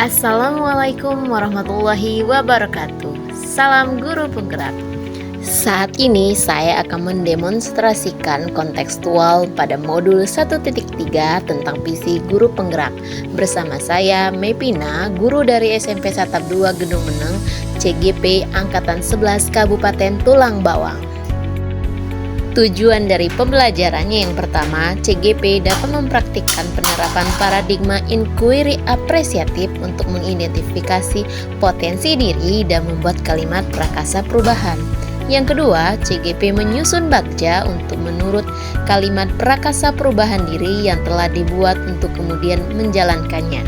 Assalamualaikum warahmatullahi wabarakatuh. Salam guru penggerak. Saat ini saya akan mendemonstrasikan kontekstual pada modul 1.3 tentang visi guru penggerak. Bersama saya Mepina, guru dari SMP Satap 2 Gedung Meneng, CGP Angkatan 11 Kabupaten Tulang Bawang. Tujuan dari pembelajarannya yang pertama, CGP dapat mempraktikkan penerapan paradigma inquiry apresiatif untuk mengidentifikasi potensi diri dan membuat kalimat prakasa perubahan. Yang kedua, CGP menyusun bagja untuk menurut kalimat prakasa perubahan diri yang telah dibuat untuk kemudian menjalankannya.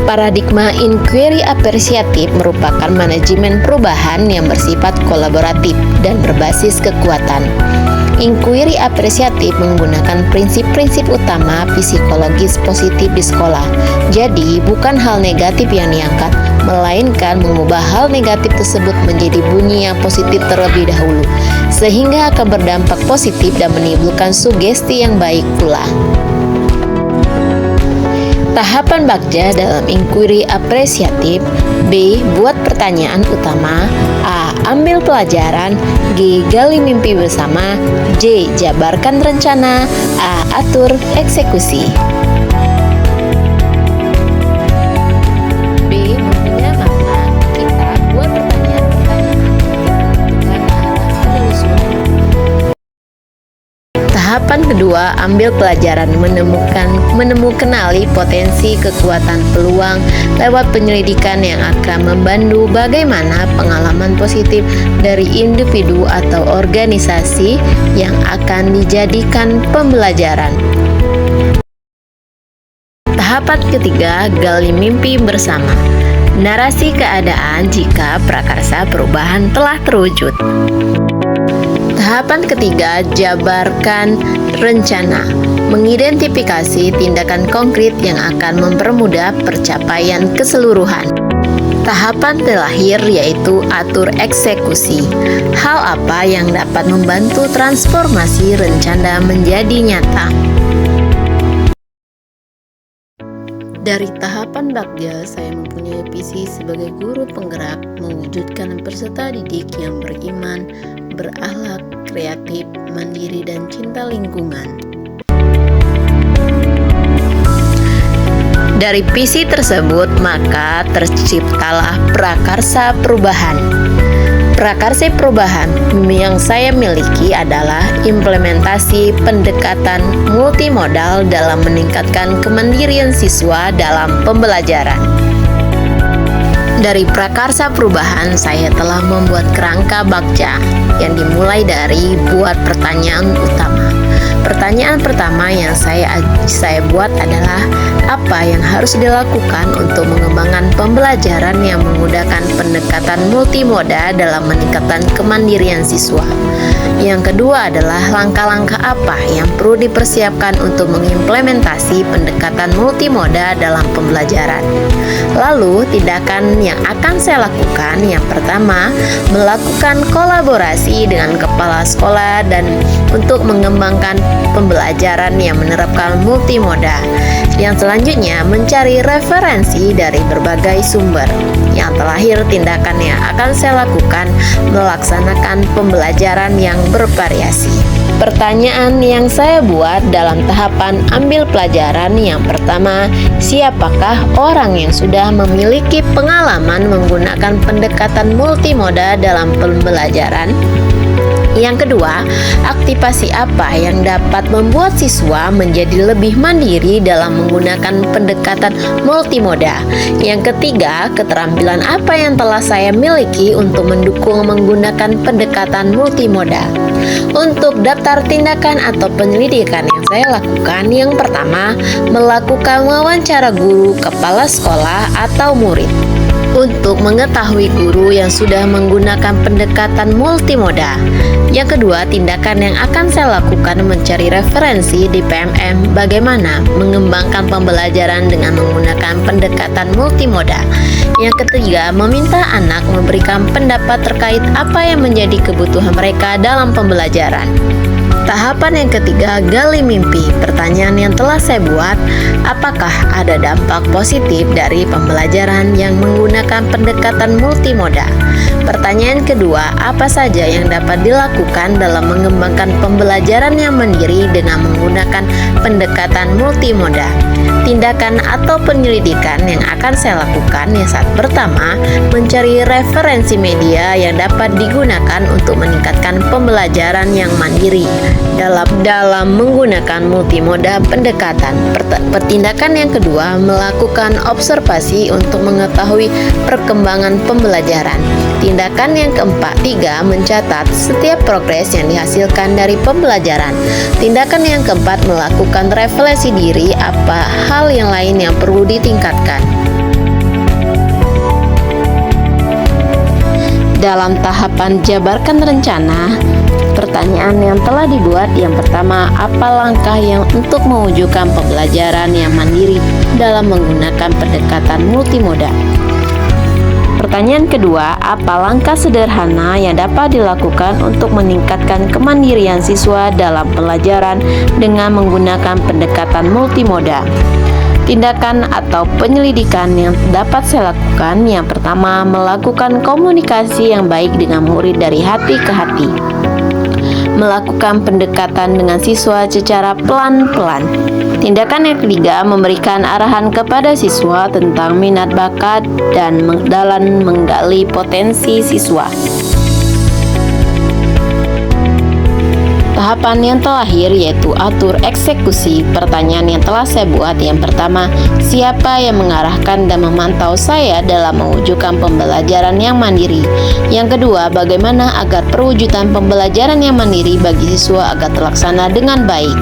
Paradigma inquiry apresiatif merupakan manajemen perubahan yang bersifat kolaboratif dan berbasis kekuatan. Inquiry apresiatif menggunakan prinsip-prinsip utama psikologis positif di sekolah. Jadi, bukan hal negatif yang diangkat, melainkan mengubah hal negatif tersebut menjadi bunyi yang positif terlebih dahulu, sehingga akan berdampak positif dan menimbulkan sugesti yang baik pula. Tahapan bagja dalam inquiry apresiatif. B. Buat pertanyaan utama. A. Ambil pelajaran. G. Gali mimpi bersama. J. Jabarkan rencana. A. Atur eksekusi. B. Membina makna. Kita buat pertanyaan-pertanyaan menentukan arah penelusuran. Tahapan kedua, ambil pelajaran, menemukanali potensi, kekuatan, peluang lewat penyelidikan yang akan membantu bagaimana pengalaman positif dari individu atau organisasi yang akan dijadikan pembelajaran. Tahapan ketiga, gali mimpi bersama. Narasi keadaan jika prakarsa perubahan telah terwujud. Tahapan ketiga, jabarkan rencana. Mengidentifikasi tindakan konkret yang akan mempermudah pencapaian keseluruhan. Tahapan terakhir yaitu atur eksekusi. Hal apa yang dapat membantu transformasi rencana menjadi nyata? Dari tahapan bagja, saya mempunyai visi sebagai guru penggerak mewujudkan peserta didik yang beriman, berakhlak, kreatif, mandiri, dan cinta lingkungan. Dari visi tersebut, maka terciptalah prakarsa perubahan. Prakarsa perubahan yang saya miliki adalah implementasi pendekatan multimodal dalam meningkatkan kemandirian siswa dalam pembelajaran. Dari prakarsa perubahan, saya telah membuat kerangka bagja yang dimulai dari buat pertanyaan utama. Pertanyaan pertama yang saya buat adalah apa yang harus dilakukan untuk mengembangkan pembelajaran yang menggunakan pendekatan multimoda dalam meningkatkan kemandirian siswa. Yang kedua adalah langkah-langkah apa yang perlu dipersiapkan untuk mengimplementasi pendekatan multimoda dalam pembelajaran. Lalu, tindakan yang akan saya lakukan yang pertama, melakukan kolaborasi dengan kepala sekolah dan untuk mengembangkan pembelajaran yang menerapkan multimoda. Yang selanjutnya, mencari referensi dari berbagai sumber. Yang terakhir, tindakan yang akan saya lakukan, melaksanakan pembelajaran yang bervariasi. Pertanyaan yang saya buat dalam tahapan ambil pelajaran yang pertama, siapakah orang yang sudah memiliki pengalaman menggunakan pendekatan multimoda dalam pembelajaran? Yang kedua, aktivasi apa yang dapat membuat siswa menjadi lebih mandiri dalam menggunakan pendekatan multimoda? Yang ketiga, keterampilan apa yang telah saya miliki untuk mendukung menggunakan pendekatan multimoda? Untuk daftar tindakan atau penyelidikan yang saya lakukan, yang pertama, melakukan wawancara guru, kepala sekolah, atau murid. Untuk mengetahui guru yang sudah menggunakan pendekatan multimoda. Yang kedua, tindakan yang akan saya lakukan mencari referensi di PMM bagaimana mengembangkan pembelajaran dengan menggunakan pendekatan multimoda. Yang ketiga, meminta anak memberikan pendapat terkait apa yang menjadi kebutuhan mereka dalam pembelajaran. Tahapan yang ketiga, gali mimpi. Pertanyaan yang telah saya buat, apakah ada dampak positif dari pembelajaran yang menggunakan pendekatan multimoda? Pertanyaan kedua, apa saja yang dapat dilakukan dalam mengembangkan pembelajaran yang mandiri dengan menggunakan pendekatan multimoda? Tindakan atau penyelidikan yang akan saya lakukan yang saat pertama, mencari referensi media yang dapat digunakan untuk meningkatkan pembelajaran yang mandiri dalam menggunakan multimoda pendekatan. Pertindakan yang kedua, melakukan observasi untuk mengetahui perkembangan pembelajaran. Tindakan yang keempat, mencatat setiap progres yang dihasilkan dari pembelajaran. Tindakan yang keempat, melakukan refleksi diri, apa hal yang lain yang perlu ditingkatkan. Dalam tahapan jabarkan rencana, pertanyaan yang telah dibuat yang pertama, apa langkah yang untuk mewujudkan pembelajaran yang mandiri dalam menggunakan pendekatan multimoda? Pertanyaan kedua, apa langkah sederhana yang dapat dilakukan untuk meningkatkan kemandirian siswa dalam pelajaran dengan menggunakan pendekatan multimoda? Tindakan atau penyelidikan yang dapat saya lakukan yang pertama, melakukan komunikasi yang baik dengan murid dari hati ke hati. Melakukan pendekatan dengan siswa secara pelan-pelan. Tindakan yang ketiga, memberikan arahan kepada siswa tentang minat bakat dan dalam menggali potensi siswa. Tahapan yang terakhir yaitu atur eksekusi. Pertanyaan yang telah saya buat yang pertama, siapa yang mengarahkan dan memantau saya dalam mewujudkan pembelajaran yang mandiri? Yang kedua, bagaimana agar perwujudan pembelajaran yang mandiri bagi siswa agar terlaksana dengan baik?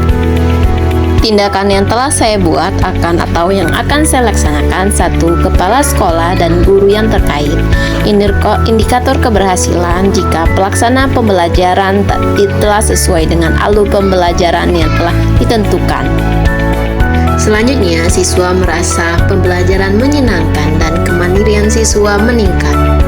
Tindakan yang telah saya buat yang akan saya laksanakan, 1. Kepala sekolah dan guru yang terkait. Indikator keberhasilan jika pelaksanaan pembelajaran telah sesuai dengan alur pembelajaran yang telah ditentukan. Selanjutnya, siswa merasa pembelajaran menyenangkan dan kemandirian siswa meningkat.